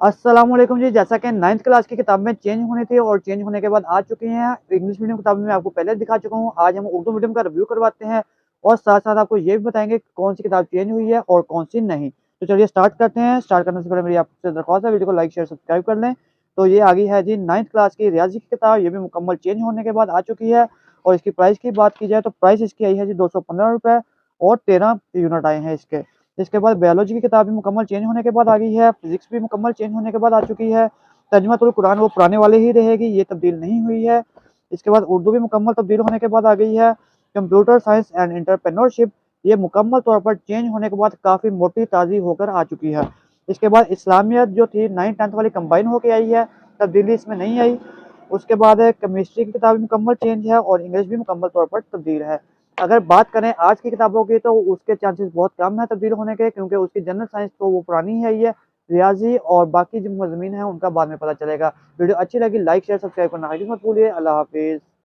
अस्सलाम वालेकुम जी। जैसा कि 9th क्लास की किताब में चेंज होनी थी और चेंज होने के बाद आ चुकी हैं। इंग्लिश मीडियम किताब में मैं आपको पहले दिखा चुका हूँ। आज हम उर्दू मीडियम का रिव्यू करवाते हैं और साथ-साथ आपको ये भी बताएँगे कि कौन सी किताब चेंज हुई है और कौन-सी नहीं। तो चलिए स्टार्ट करते हैं। स्टार्ट करने से पहले मेरी आपसे दरख्वास्त है, वीडियो को लाइक, शेयर, सब्सक्राइब कर लें। तो ये आ गई है जी 9th क्लास की रियाज़ी की किताब। ये भी मुकम्मल चेंज होने के बाद आ चुकी है और इसकी प्राइस की बात की जाए तो प्राइस इसकी आई है जी ₹215 और 13 यूनिट आए हैं इसके। इसके बाद बायोलॉजी की किताब भी मुकम्मल चेंज होने के बाद आ गई है, फिज़िक्स भी मुकम्मल चेंज होने के बाद आ चुकी है, तर्जुमातुल कुरान वो पुराने वाले ही रहेगी, ये तब्दील नहीं हुई है। इसके बाद उर्दू भी मुकम्मल तब्दील होने के बाद आ गई है। कंप्यूटर साइंस एंड एंटरप्रेन्योरशिप ये मुकम्मल तौर पर चेंज होने के बाद काफ़ी मोटी ताज़ी होकर आ चुकी है। इसके बाद इस्लामियत जो थी 9th-10th वाली कंबाइन होके आई है, तब्दीली इसमें नहीं आई। उसके बाद केमिस्ट्री की किताब भी मुकम्मल चेंज है और इंग्लिश भी मुकम्मल तौर पर तब्दील है। अगर बात करें आज की किताबों की तो उसके चांसेस बहुत कम है तब्दील होने के, क्योंकि उसकी जनरल साइंस तो वो पुरानी है ही है। रियाज़ी और बाकी जो मज़ामीन हैं उनका बाद में पता चलेगा। वीडियो अच्छी लगी लाइक शेयर सब्सक्राइब करना हरगिज़ मत भूलिए। अल्लाह हाफ़िज़।